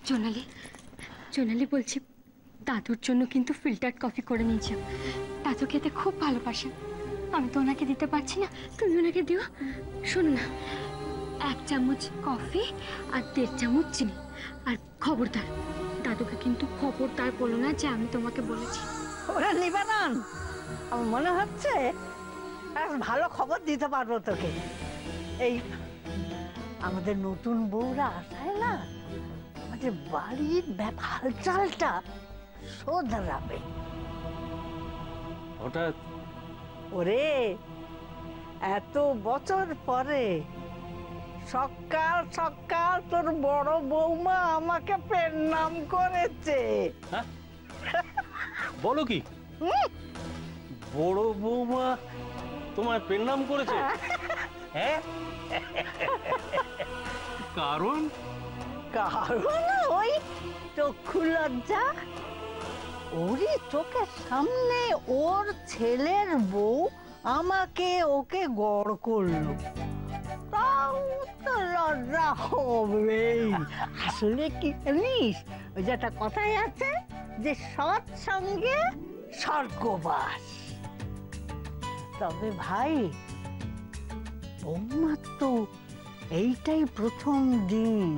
জোনালি, জোনালি বলছি, দাদুর জন্য কিন্তু ফিল্টার্ড কফি করে নিয়েছি। দাদু খেতে খুব ভালোবাসে। আমি তো ওনাকে দিতে পারছি না, তুমি ওনাকে দিও। শোনো না, 1 চামচ কফি আর 1.5 চামচ চিনি। আর খবরদার, দাদুকে কিন্তু খবরদার বলো না যে আমি তোমাকে বলেছি। ওরা নিবারণ, আমার মনে হচ্ছে ভালো খবর দিতে পারবো তোকে। এই আমাদের নতুন বউরা আসায় না, আমাদের বাড়ির হালচালটা শোধরাবে। হঠাৎ ওরে, এত বছর পরে সকাল সকাল তোর বড় বৌমা আমাকে প্রণাম করেছে। বলো কি, বড় বৌমা তোমার প্রণাম করেছে? হ্যাঁ, কারণ কারণ ওই চক্ষু লজ্জা। ওরই চোখের সামনে ওর ছেলের বউ আমাকে ওকে গড় করলো, তাও তো লজ্জা হবেই। আসলে কি জানিস, ওই যে একটা কথাই আছে যে সৎ সঙ্গে স্বর্গবাস। তবে ভাই, বৌমার তো এইটাই প্রথম দিন।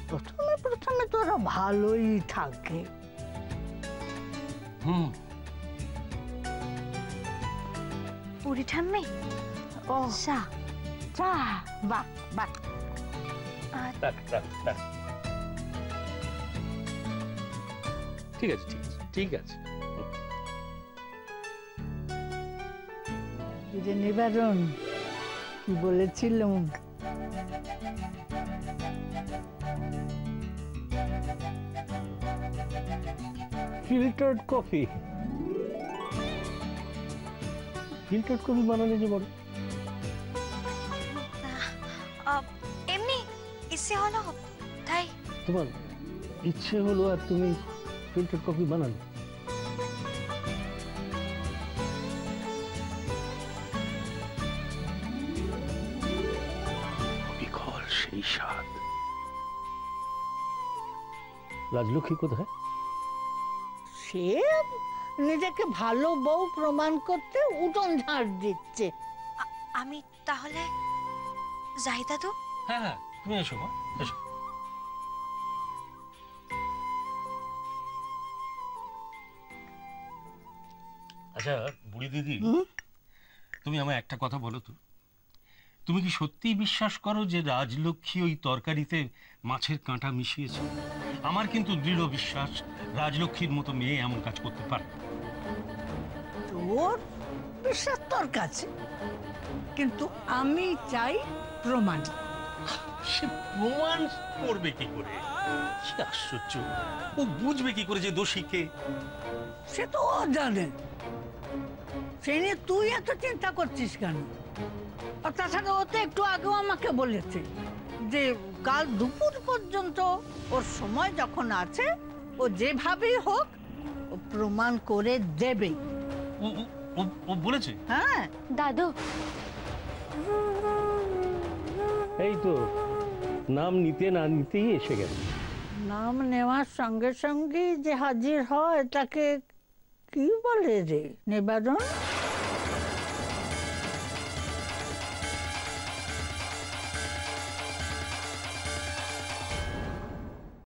প্রথমে প্রথমে তোরা ভালোই থাকে। বুড়ি ঠাম্মি, ও চা। চা, বাহ বাহ। ঠিক আছে, ঠিক আছে, ঠিক আছে। নিবারণ, কি বলেছিলাম? ফিল্টার্ড কফি, ফিল্টার্ড কফি বানালে যে বড় এমনি ইচ্ছে হলো তাই। তোমার ইচ্ছে হলো আর তুমি ফিল্টার্ড কফি বানালে? বিকল সেই স্বাদ। রাজলক্ষ্মী কোথায়? সে নিজেকে ভালো বউ প্রমাণ করতে উঠোন ঝাড় দিচ্ছে। আমি তাহলে যাই দাদু? হ্যাঁ হ্যাঁ, তুমি এসো মা, এসো। আচ্ছা বুড়ি দিদি, তুমি আমায় একটা কথা বলো তো, তুমি কি সত্যিই বিশ্বাস করো যে রাজলক্ষ্মী ওই তরকারিতে মাছের কাঁটা মিশিয়েছে? আমার কিন্তু দৃঢ় বিশ্বাস রাজলক্ষ্মীর মতো মেয়ে এমন কাজ করতে পারে। তোর বিশ্বাস তোর কাছে, কিন্তু আমি চাই প্রমাণ। সে প্রমাণ করবে কি করে? কি আশ্চর্য, ও বুঝবে কি করে যে দোষী কে? সে তো ও জানে। সে নিয়ে তুই এত চিন্তা করছিস কেন? আর তাছাড়া ও তো একটু আগেও আমাকে বলেছে যে কাল দুপুর পর্যন্ত ওর সময় যখন আছে, ও যেভাবেই হোক ও প্রমাণ করে দেবে। ও বলেছে? হ্যাঁ দাদু, এই তো নাম নিতে না নিতেই এসে গেল। নাম নেওয়ার সঙ্গে সঙ্গে যে হাজির হয় তাকে কি বলে রে নিবারণ?